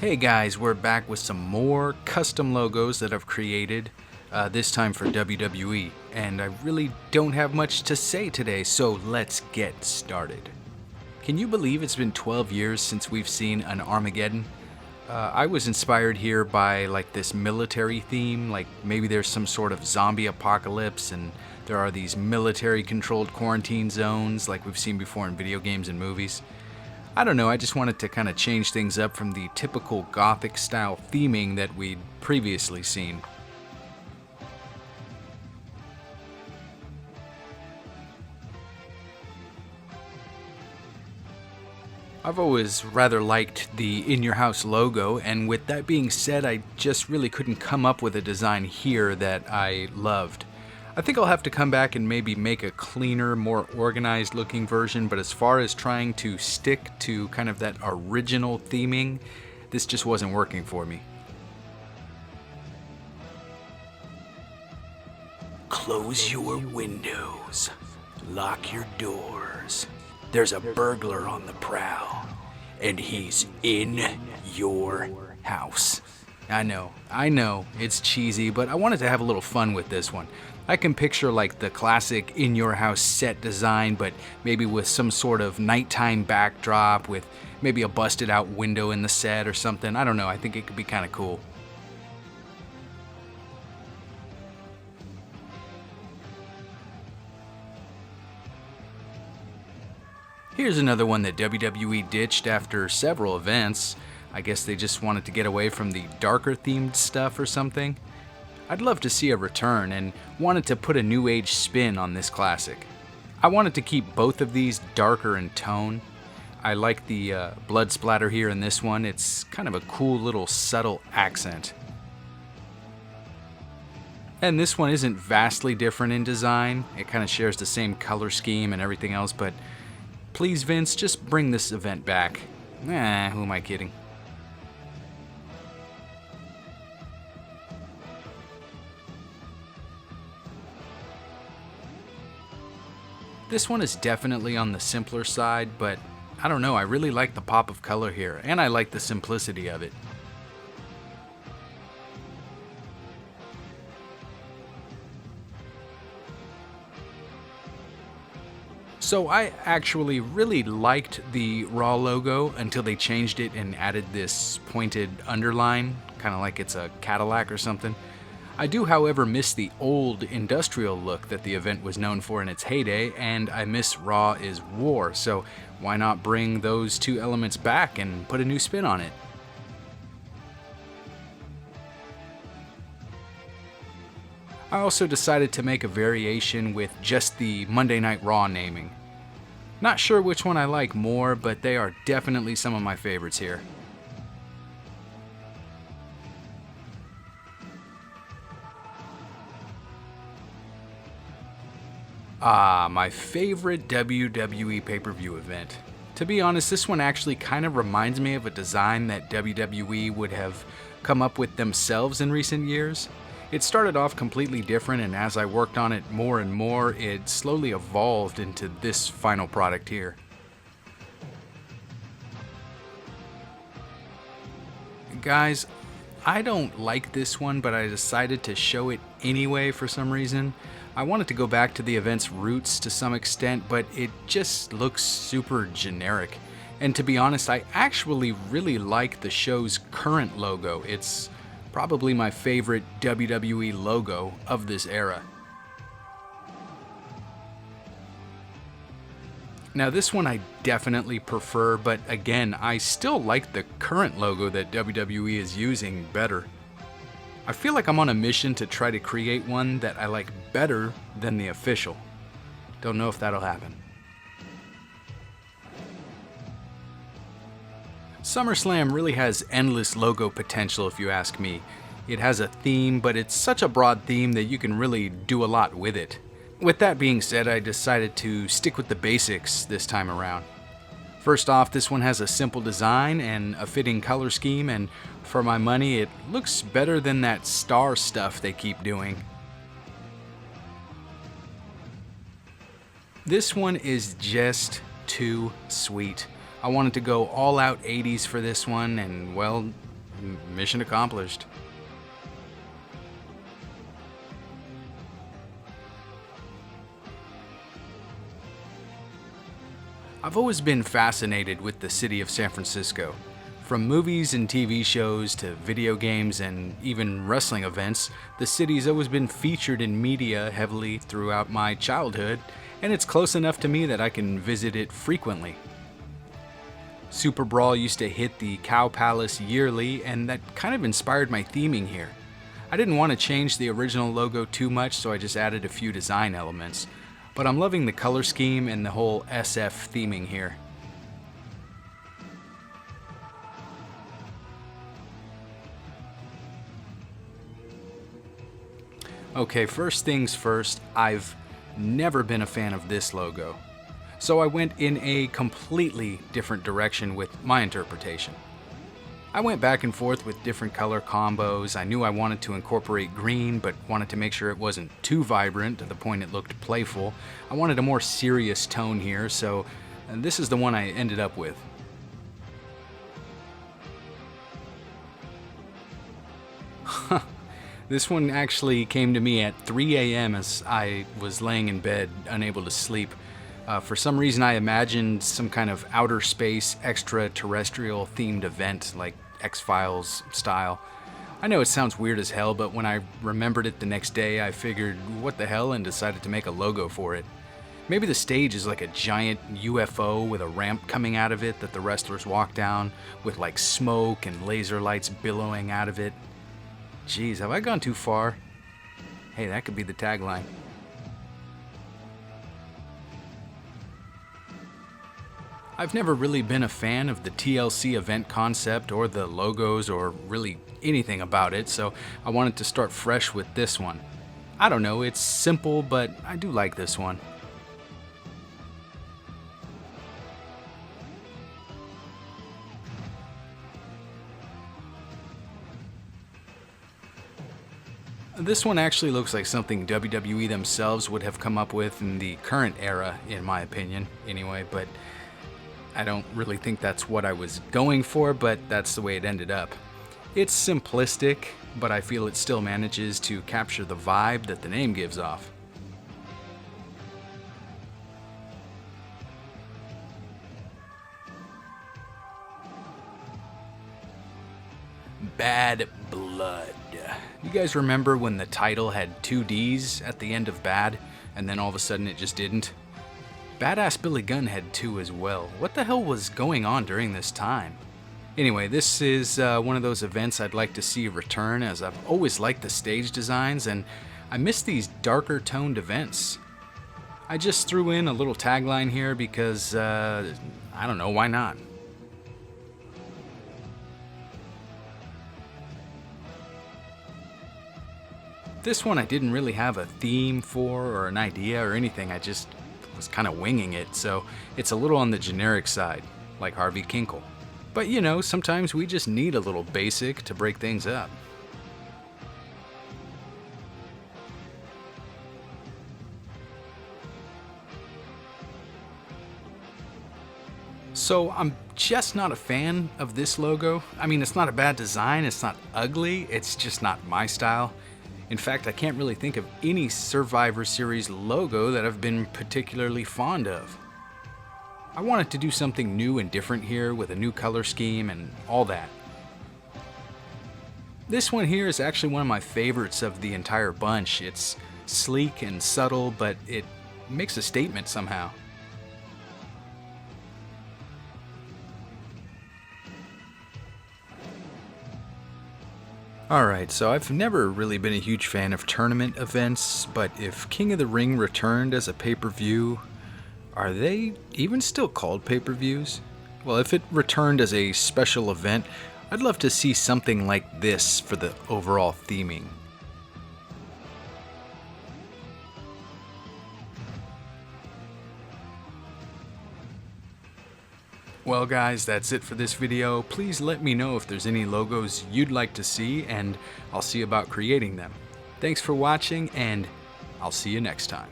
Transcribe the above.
Hey guys, we're back with some more custom logos that I've created, this time for WWE, and I really don't have much to say today, so let's get started. Can you believe it's been 12 years since we've seen an Armageddon? I was inspired here by like this military theme, like maybe there's some sort of zombie apocalypse and there are these military controlled quarantine zones like we've seen before in video games and movies. I don't know, I just wanted to kind of change things up from the typical Gothic style theming that we'd previously seen. I've always rather liked the In Your House logo, and with that being said, I just really couldn't come up with a design here that I loved. I think I'll have to come back and maybe make a cleaner, more organized looking version, but as far as trying to stick to kind of that original theming, this just wasn't working for me. Close your windows. Lock your doors. There's a burglar on the prowl, and he's in your house. I know, it's cheesy, but I wanted to have a little fun with this one. I can picture like the classic In Your House set design, but maybe with some sort of nighttime backdrop with maybe a busted out window in the set or something. I don't know, I think it could be kind of cool. Here's another one that WWE ditched after several events. I guess they just wanted to get away from the darker themed stuff or something. I'd love to see a return and wanted to put a new age spin on this classic. I wanted to keep both of these darker in tone. I like the blood splatter here in this one. It's kind of a cool little subtle accent. And this one isn't vastly different in design. It kind of shares the same color scheme and everything else, but please Vince, just bring this event back. Who am I kidding? This one is definitely on the simpler side, but I don't know, I really like the pop of color here, and I like the simplicity of it. So I actually really liked the Raw logo until they changed it and added this pointed underline, kind of like it's a Cadillac or something. I do, however, miss the old industrial look that the event was known for in its heyday, and I miss Raw is War, so why not bring those two elements back and put a new spin on it? I also decided to make a variation with just the Monday Night Raw naming. Not sure which one I like more, but they are definitely some of my favorites here. My favorite WWE pay-per-view event. To be honest, this one actually kind of reminds me of a design that WWE would have come up with themselves in recent years. It started off completely different, and as I worked on it more and more, it slowly evolved into this final product here. Guys, I don't like this one, but I decided to show it anyway for some reason. I wanted to go back to the event's roots to some extent, but it just looks super generic. And to be honest, I actually really like the show's current logo. It's probably my favorite WWE logo of this era. Now this one I definitely prefer, but again, I still like the current logo that WWE is using better. I feel like I'm on a mission to try to create one that I like better than the official. Don't know if that'll happen. SummerSlam really has endless logo potential if you ask me. It has a theme, but it's such a broad theme that you can really do a lot with it. With that being said, I decided to stick with the basics this time around. First off, this one has a simple design and a fitting color scheme, and for my money, it looks better than that star stuff they keep doing. This one is just too sweet. I wanted to go all out 80s for this one, and well, mission accomplished. I've always been fascinated with the city of San Francisco. From movies and TV shows to video games and even wrestling events, the city's always been featured in media heavily throughout my childhood, and it's close enough to me that I can visit it frequently. Super Brawl used to hit the Cow Palace yearly, and that kind of inspired my theming here. I didn't want to change the original logo too much, so I just added a few design elements. But I'm loving the color scheme and the whole SF theming here. Okay, first things first, I've never been a fan of this logo. So I went in a completely different direction with my interpretation. I went back and forth with different color combos. I knew I wanted to incorporate green, but wanted to make sure it wasn't too vibrant to the point it looked playful. I wanted a more serious tone here, so this is the one I ended up with. This one actually came to me at 3 a.m. as I was laying in bed, unable to sleep. For some reason, I imagined some kind of outer space, extraterrestrial themed event like X-Files style. I know it sounds weird as hell, but when I remembered it the next day, I figured, what the hell, and decided to make a logo for it. Maybe the stage is like a giant UFO with a ramp coming out of it that the wrestlers walk down, with like smoke and laser lights billowing out of it. Jeez, have I gone too far? Hey, that could be the tagline. I've never really been a fan of the TLC event concept or the logos or really anything about it, so I wanted to start fresh with this one. I don't know, it's simple, but I do like this one. This one actually looks like something WWE themselves would have come up with in the current era, in my opinion, anyway, but I don't really think that's what I was going for, but that's the way it ended up. It's simplistic, but I feel it still manages to capture the vibe that the name gives off. Bad Blood. You guys remember when the title had 2 D's at the end of Bad, and then all of a sudden it just didn't? Badass Billy Gunn had 2 as well. What the hell was going on during this time? Anyway, this is one of those events I'd like to see return, as I've always liked the stage designs, and I miss these darker toned events. I just threw in a little tagline here because, I don't know, why not? This one I didn't really have a theme for or an idea or anything, I just was kind of winging it, so it's a little on the generic side, like Harvey Kinkle. But you know, sometimes we just need a little basic to break things up. So I'm just not a fan of this logo. I mean, it's not a bad design, it's not ugly, it's just not my style. In fact, I can't really think of any Survivor Series logo that I've been particularly fond of. I wanted to do something new and different here with a new color scheme and all that. This one here is actually one of my favorites of the entire bunch. It's sleek and subtle, but it makes a statement somehow. Alright, so I've never really been a huge fan of tournament events, but if King of the Ring returned as a pay-per-view, are they even still called pay-per-views? Well, if it returned as a special event, I'd love to see something like this for the overall theming. Well guys, that's it for this video. Please let me know if there's any logos you'd like to see, and I'll see about creating them. Thanks for watching, and I'll see you next time.